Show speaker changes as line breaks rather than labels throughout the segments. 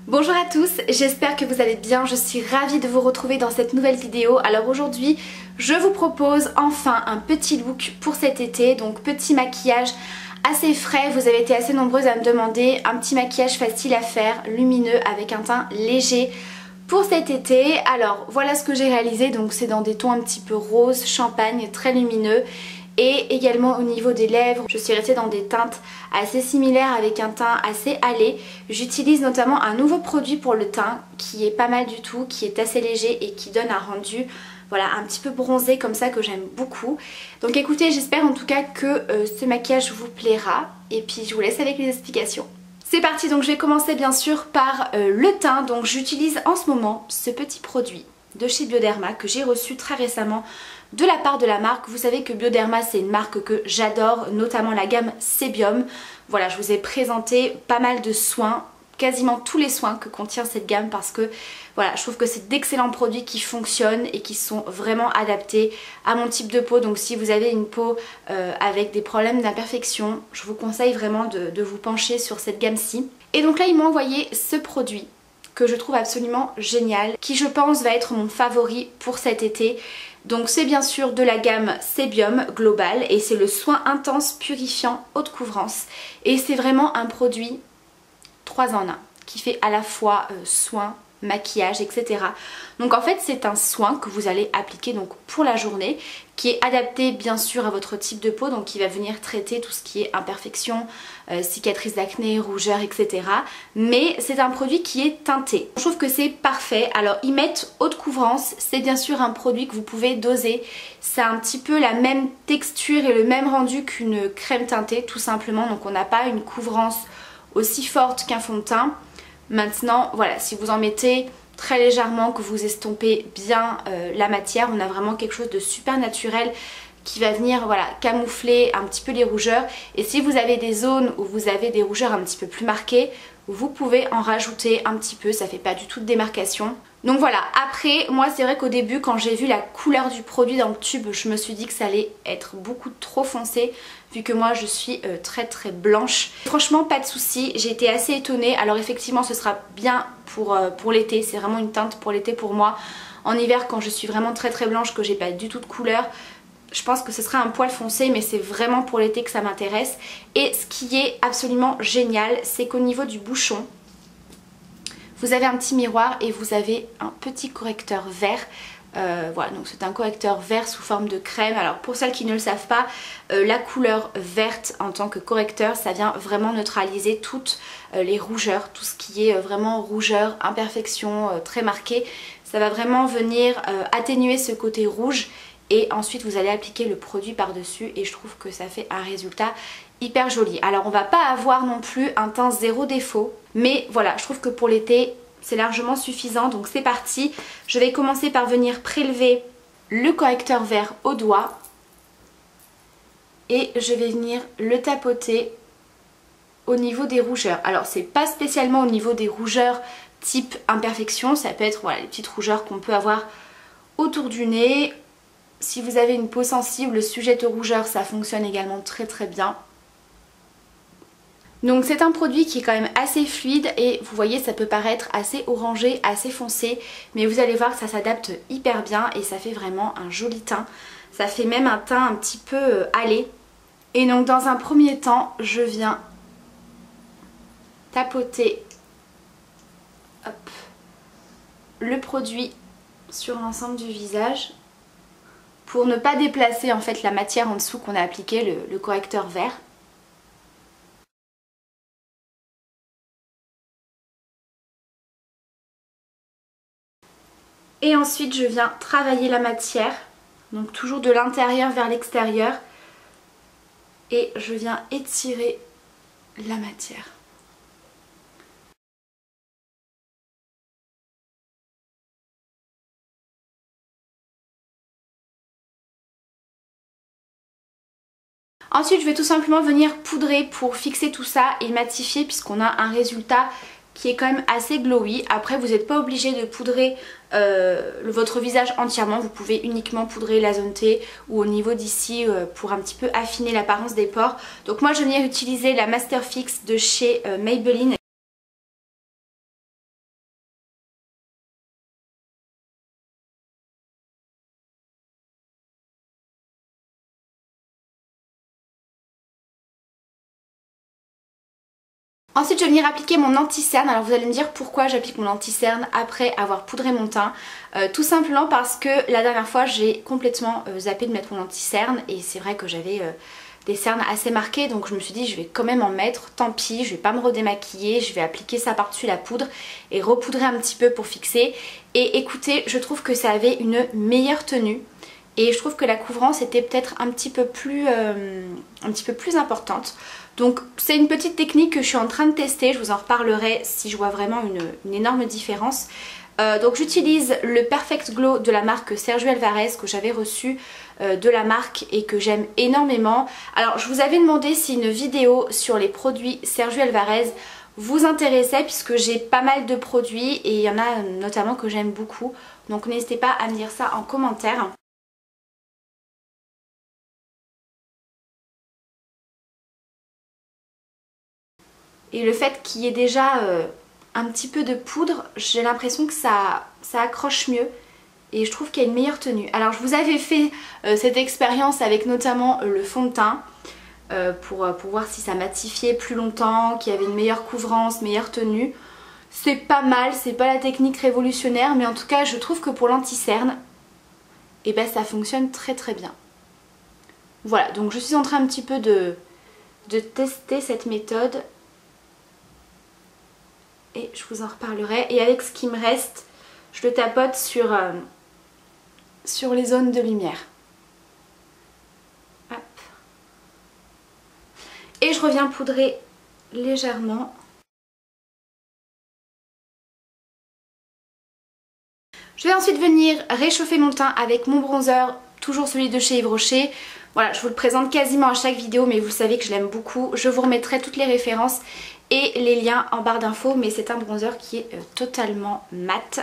Bonjour à tous, j'espère que vous allez bien, je suis ravie de vous retrouver dans cette nouvelle vidéo. Alors aujourd'hui, je vous propose enfin un petit look pour cet été, donc petit maquillage assez frais. Vous avez été assez nombreuses à me demander un petit maquillage facile à faire, lumineux, avec un teint léger pour cet été. Alors voilà ce que j'ai réalisé, donc c'est dans des tons un petit peu rose, champagne, très lumineux. Et également au niveau des lèvres, je suis restée dans des teintes assez similaires avec un teint assez hâlé. J'utilise notamment un nouveau produit pour le teint qui est pas mal du tout, qui est assez léger et qui donne un rendu voilà, un petit peu bronzé comme ça que j'aime beaucoup. Donc écoutez, j'espère en tout cas que ce maquillage vous plaira et puis je vous laisse avec les explications. C'est parti, donc je vais commencer bien sûr par le teint. Donc j'utilise en ce moment ce petit produit de chez Bioderma que j'ai reçu très récemment de la part de la marque. Vous savez que Bioderma c'est une marque que j'adore, notamment la gamme Sebium. Voilà, je vous ai présenté pas mal de soins, quasiment tous les soins que contient cette gamme parce que voilà, je trouve que c'est d'excellents produits qui fonctionnent et qui sont vraiment adaptés à mon type de peau. Donc si vous avez une peau avec des problèmes d'imperfection, je vous conseille vraiment de vous pencher sur cette gamme-ci. Et donc là ils m'ont envoyé ce produit que je trouve absolument génial, qui je pense va être mon favori pour cet été. Donc c'est bien sûr de la gamme Sebium Global et c'est le soin intense purifiant haute couvrance. Et c'est vraiment un produit 3 en 1 qui fait à la fois soin, maquillage, etc. Donc en fait c'est un soin que vous allez appliquer donc pour la journée, qui est adapté bien sûr à votre type de peau, donc qui va venir traiter tout ce qui est imperfection, cicatrices d'acné, rougeur, etc. Mais c'est un produit qui est teinté. Je trouve que c'est parfait. Alors ils mettent haute couvrance, c'est bien sûr un produit que vous pouvez doser. C'est un petit peu la même texture et le même rendu qu'une crème teintée tout simplement. Donc on n'a pas une couvrance aussi forte qu'un fond de teint. Maintenant voilà, si vous en mettez très légèrement, que vous estompez bien la matière, on a vraiment quelque chose de super naturel qui va venir voilà, camoufler un petit peu les rougeurs. Et si vous avez des zones où vous avez des rougeurs un petit peu plus marquées, vous pouvez en rajouter un petit peu, ça fait pas du tout de démarcation. Donc voilà, après moi c'est vrai qu'au début quand j'ai vu la couleur du produit dans le tube, je me suis dit que ça allait être beaucoup trop foncé vu que moi je suis très blanche. Franchement pas de souci, j'ai été assez étonnée. Alors effectivement ce sera bien pour l'été, c'est vraiment une teinte pour l'été pour moi. En hiver quand je suis vraiment très blanche, que j'ai pas du tout de couleur, je pense que ce sera un poil foncé, mais c'est vraiment pour l'été que ça m'intéresse. Et ce qui est absolument génial, c'est qu'au niveau du bouchon, vous avez un petit miroir et vous avez un petit correcteur vert. Voilà, donc c'est un correcteur vert sous forme de crème. Alors pour celles qui ne le savent pas, la couleur verte en tant que correcteur, ça vient vraiment neutraliser toutes les rougeurs, tout ce qui est vraiment rougeur, imperfection très marquée. Ça va vraiment venir atténuer ce côté rouge. Et ensuite vous allez appliquer le produit par dessus et je trouve que ça fait un résultat hyper joli. Alors on va pas avoir non plus un teint zéro défaut, mais voilà, je trouve que pour l'été c'est largement suffisant. Donc c'est parti, je vais commencer par venir prélever le correcteur vert au doigt et je vais venir le tapoter au niveau des rougeurs. Alors c'est pas spécialement au niveau des rougeurs type imperfection, ça peut être voilà, les petites rougeurs qu'on peut avoir autour du nez. Si vous avez une peau sensible, sujette aux rougeurs, ça fonctionne également très bien. Donc c'est un produit qui est quand même assez fluide et vous voyez ça peut paraître assez orangé, assez foncé, mais vous allez voir que ça s'adapte hyper bien et ça fait vraiment un joli teint. Ça fait même un teint un petit peu hâlé. Et donc dans un premier temps, je viens tapoter hop, le produit sur l'ensemble du visage, pour ne pas déplacer en fait la matière en dessous qu'on a appliqué, le correcteur vert. Et ensuite je viens travailler la matière, donc toujours de l'intérieur vers l'extérieur, et je viens étirer la matière. Ensuite je vais tout simplement venir poudrer pour fixer tout ça et matifier puisqu'on a un résultat qui est quand même assez glowy. Après vous n'êtes pas obligé de poudrer votre visage entièrement, vous pouvez uniquement poudrer la zone T ou au niveau d'ici pour un petit peu affiner l'apparence des pores. Donc moi je viens utiliser la Master Fix de chez Maybelline. Ensuite je vais venir appliquer mon anti-cerne. Alors vous allez me dire pourquoi j'applique mon anti-cerne après avoir poudré mon teint. Tout simplement parce que la dernière fois j'ai complètement zappé de mettre mon anti-cerne et c'est vrai que j'avais des cernes assez marquées, donc je me suis dit je vais quand même en mettre, tant pis, je vais pas me redémaquiller, je vais appliquer ça par-dessus la poudre et repoudrer un petit peu pour fixer. Et écoutez, je trouve que ça avait une meilleure tenue. Et je trouve que la couvrance était peut-être un petit peu plus importante. Donc c'est une petite technique que je suis en train de tester. Je vous en reparlerai si je vois vraiment une énorme différence. Donc j'utilise le Perfect Glow de la marque Sergio Alvarez que j'avais reçu de la marque et que j'aime énormément. Alors je vous avais demandé si une vidéo sur les produits Sergio Alvarez vous intéressait puisque j'ai pas mal de produits et il y en a notamment que j'aime beaucoup. Donc n'hésitez pas à me dire ça en commentaire. Et le fait qu'il y ait déjà un petit peu de poudre, j'ai l'impression que ça accroche mieux et je trouve qu'il y a une meilleure tenue. Alors je vous avais fait cette expérience avec notamment le fond de teint pour voir si ça matifiait plus longtemps, qu'il y avait une meilleure couvrance, meilleure tenue. C'est pas mal, c'est pas la technique révolutionnaire, mais en tout cas je trouve que pour l'anti-cerne, eh ben, ça fonctionne très très bien. Voilà, donc je suis en train un petit peu de tester cette méthode. Et je vous en reparlerai. Et avec ce qui me reste, je le tapote sur les zones de lumière. Hop. Et je reviens poudrer légèrement. Je vais ensuite venir réchauffer mon teint avec mon bronzer, toujours celui de chez Yves Rocher. Voilà, je vous le présente quasiment à chaque vidéo, mais vous savez que je l'aime beaucoup. Je vous remettrai toutes les références et les liens en barre d'infos, mais c'est un bronzer qui est totalement mat.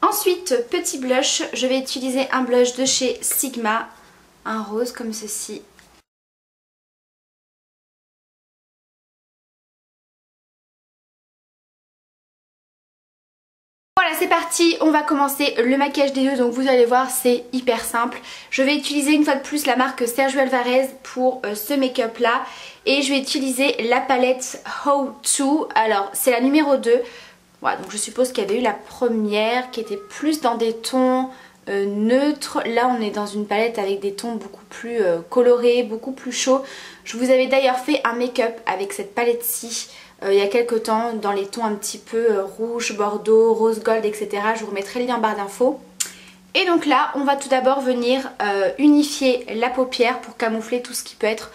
Ensuite, petit blush, je vais utiliser un blush de chez Sigma, un rose comme ceci. Voilà, c'est parti, on va commencer le maquillage des yeux, donc vous allez voir c'est hyper simple. Je vais utiliser une fois de plus la marque Sergio Alvarez pour ce make-up là et je vais utiliser la palette How To, alors c'est la numéro 2. Voilà, donc je suppose qu'il y avait eu la première qui était plus dans des tons neutres. Là on est dans une palette avec des tons beaucoup plus colorés, beaucoup plus chauds. Je vous avais d'ailleurs fait un make-up avec cette palette-ci il y a quelques temps dans les tons un petit peu rouge, bordeaux, rose gold, etc. Je vous remettrai le lien en barre d'infos. Et donc là on va tout d'abord venir unifier la paupière pour camoufler tout ce qui peut être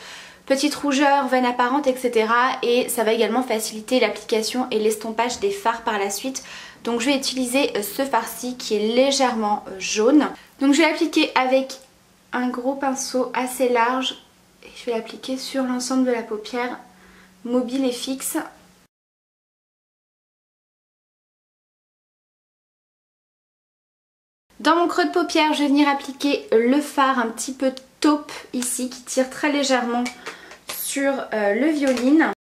petite rougeur, veine apparente, etc. Et ça va également faciliter l'application et l'estompage des fards par la suite. Donc je vais utiliser ce fard-ci qui est légèrement jaune. Donc je vais l'appliquer avec un gros pinceau assez large. Et je vais l'appliquer sur l'ensemble de la paupière, mobile et fixe. Dans mon creux de paupière, je vais venir appliquer le fard un petit peu taupe ici qui tire très légèrement sur le violine.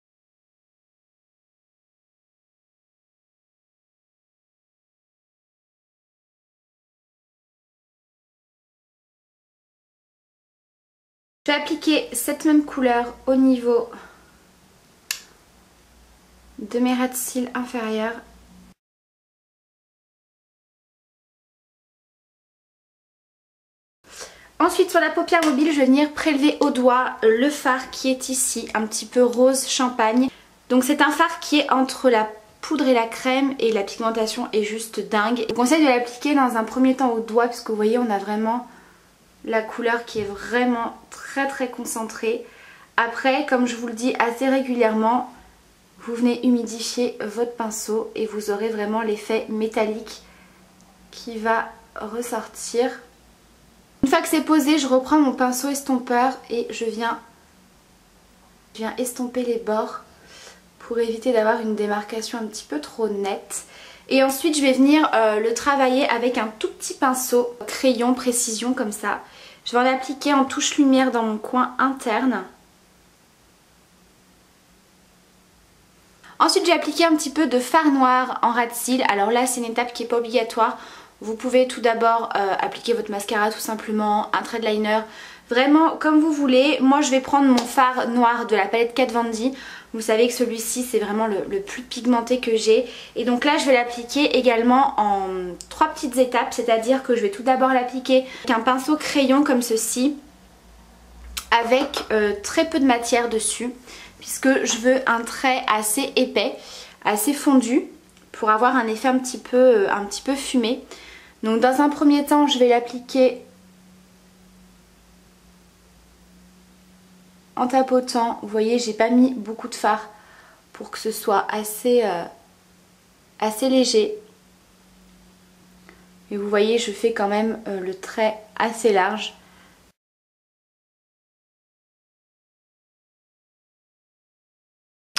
Je vais appliquer cette même couleur au niveau de mes ras de cils inférieurs. Ensuite sur la paupière mobile, je vais venir prélever au doigt le fard qui est ici, un petit peu rose champagne. Donc c'est un fard qui est entre la poudre et la crème et la pigmentation est juste dingue. Je vous conseille de l'appliquer dans un premier temps au doigt parce que vous voyez on a vraiment la couleur qui est vraiment très très concentrée. Après, comme je vous le dis assez régulièrement, vous venez humidifier votre pinceau et vous aurez vraiment l'effet métallique qui va ressortir. Une fois que c'est posé, je reprends mon pinceau estompeur et je viens estomper les bords pour éviter d'avoir une démarcation un petit peu trop nette. Et ensuite je vais venir le travailler avec un tout petit pinceau crayon précision comme ça. Je vais en appliquer en touche lumière dans mon coin interne. Ensuite, j'ai appliqué un petit peu de fard noir en ras de cils. Alors là, c'est une étape qui n'est pas obligatoire. Vous pouvez tout d'abord appliquer votre mascara tout simplement, un thread liner, vraiment comme vous voulez. Moi, je vais prendre mon fard noir de la palette Kat Von D. Vous savez que celui-ci, c'est vraiment le plus pigmenté que j'ai. Et donc là, je vais l'appliquer également en 3 petites étapes. C'est-à-dire que je vais tout d'abord l'appliquer avec un pinceau crayon comme ceci, avec très peu de matière dessus, puisque je veux un trait assez épais, assez fondu, pour avoir un effet un petit peu fumé. Donc dans un premier temps, je vais l'appliquer en tapotant. Vous voyez, j'ai pas mis beaucoup de fard pour que ce soit assez léger. Et vous voyez, je fais quand même le trait assez large.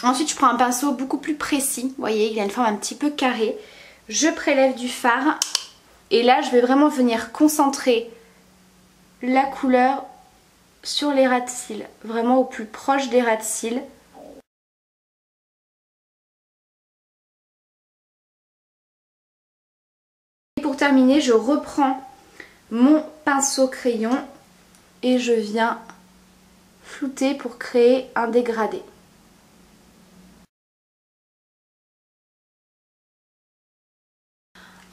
Ensuite, je prends un pinceau beaucoup plus précis. Vous voyez, il a une forme un petit peu carrée. Je prélève du fard. Et là, je vais vraiment venir concentrer la couleur sur les ras de cils. Vraiment au plus proche des ras de cils. Et pour terminer, je reprends mon pinceau crayon et je viens flouter pour créer un dégradé.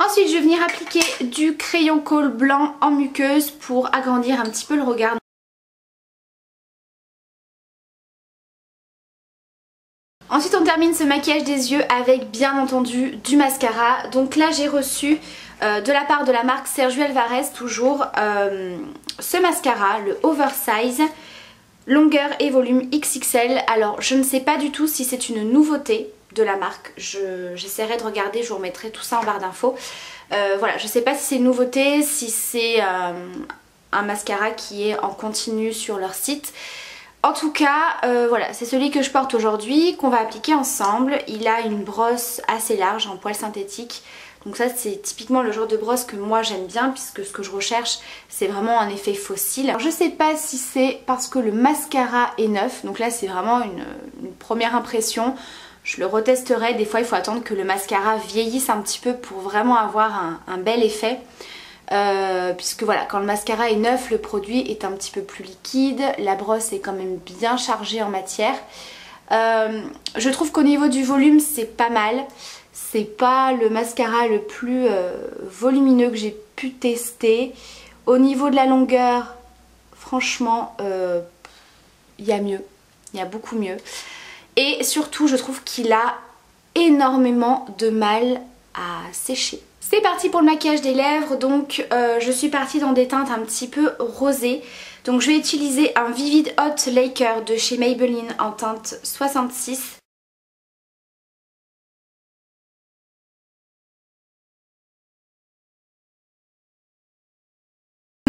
Ensuite, je vais venir appliquer du crayon colle blanc en muqueuse pour agrandir un petit peu le regard. Ensuite, on termine ce maquillage des yeux avec bien entendu du mascara. Donc là, j'ai reçu de la part de la marque Sergio Alvarez toujours ce mascara, le Oversize, longueur et volume XXL. Alors, je ne sais pas du tout si c'est une nouveauté de la marque, j'essaierai de regarder, je vous remettrai tout ça en barre d'infos. Voilà, je sais pas si c'est une nouveauté, si c'est un mascara qui est en continu sur leur site. En tout cas, voilà, c'est celui que je porte aujourd'hui, qu'on va appliquer ensemble. Il a une brosse assez large en poil synthétique. Donc ça, c'est typiquement le genre de brosse que moi j'aime bien, puisque ce que je recherche, c'est vraiment un effet fossile. Alors, je sais pas si c'est parce que le mascara est neuf, donc là c'est vraiment une première impression. Je le retesterai, des fois il faut attendre que le mascara vieillisse un petit peu pour vraiment avoir un bel effet. Puisque voilà, quand le mascara est neuf, le produit est un petit peu plus liquide, la brosse est quand même bien chargée en matière. Je trouve qu'au niveau du volume c'est pas mal, c'est pas le mascara le plus volumineux que j'ai pu tester. Au niveau de la longueur, franchement, il y a mieux, il y a beaucoup mieux. Et surtout, je trouve qu'il a énormément de mal à sécher. C'est parti pour le maquillage des lèvres. Donc je suis partie dans des teintes un petit peu rosées. Donc je vais utiliser un Vivid Hot Laker de chez Maybelline en teinte 66.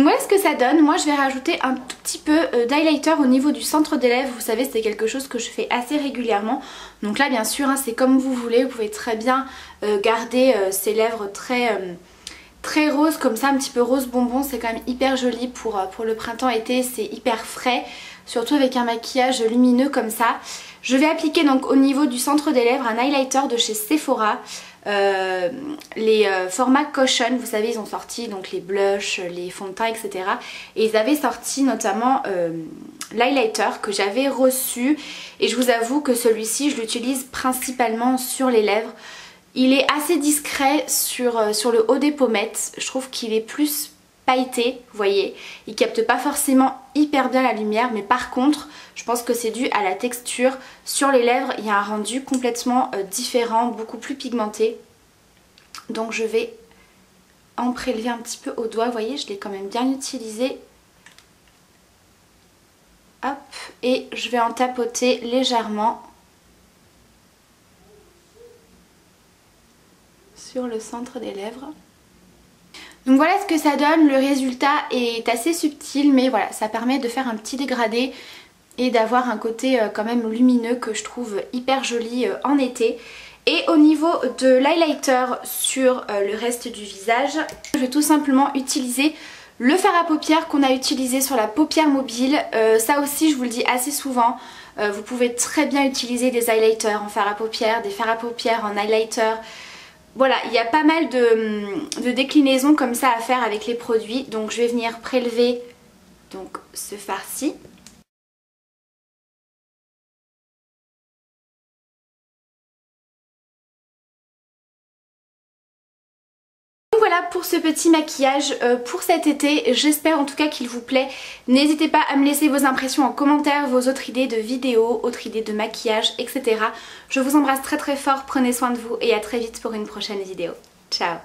Voilà ce que ça donne. Moi je vais rajouter un tout petit peu d'highlighter au niveau du centre des lèvres. Vous savez, c'est quelque chose que je fais assez régulièrement. Donc là bien sûr hein, c'est comme vous voulez. Vous pouvez très bien garder ces lèvres très roses comme ça, un petit peu rose bonbon. C'est quand même hyper joli pour le printemps-été. C'est hyper frais, surtout avec un maquillage lumineux comme ça. Je vais appliquer donc au niveau du centre des lèvres un highlighter de chez Sephora. Les formats Caution, vous savez, ils ont sorti donc les blushs, les fonds de teint, etc. Et ils avaient sorti notamment l'highlighter que j'avais reçu. Et je vous avoue que celui-ci, je l'utilise principalement sur les lèvres. Il est assez discret sur le haut des pommettes. Je trouve qu'il est plus pailleté, vous voyez. Il capte pas forcément hyper bien la lumière, mais par contre, je pense que c'est dû à la texture. Sur les lèvres, il y a un rendu complètement différent, beaucoup plus pigmenté. Donc je vais en prélever un petit peu au doigt, vous voyez, je l'ai quand même bien utilisé. Hop, et je vais en tapoter légèrement sur le centre des lèvres. Donc voilà ce que ça donne, le résultat est assez subtil, mais voilà, ça permet de faire un petit dégradé et d'avoir un côté quand même lumineux que je trouve hyper joli en été. Et au niveau de l'highlighter sur le reste du visage, je vais tout simplement utiliser Le fard à paupières qu'on a utilisé sur la paupière mobile, ça aussi je vous le dis assez souvent, vous pouvez très bien utiliser des highlighters en fard à paupières, des fards à paupières en highlighter. Voilà, il y a pas mal de déclinaisons comme ça à faire avec les produits. Donc je vais venir prélever donc, ce fard-ci. Voilà pour ce petit maquillage pour cet été, j'espère en tout cas qu'il vous plaît. N'hésitez pas à me laisser vos impressions en commentaire, vos autres idées de vidéos, autres idées de maquillage, etc. Je vous embrasse très très fort, prenez soin de vous et à très vite pour une prochaine vidéo. Ciao!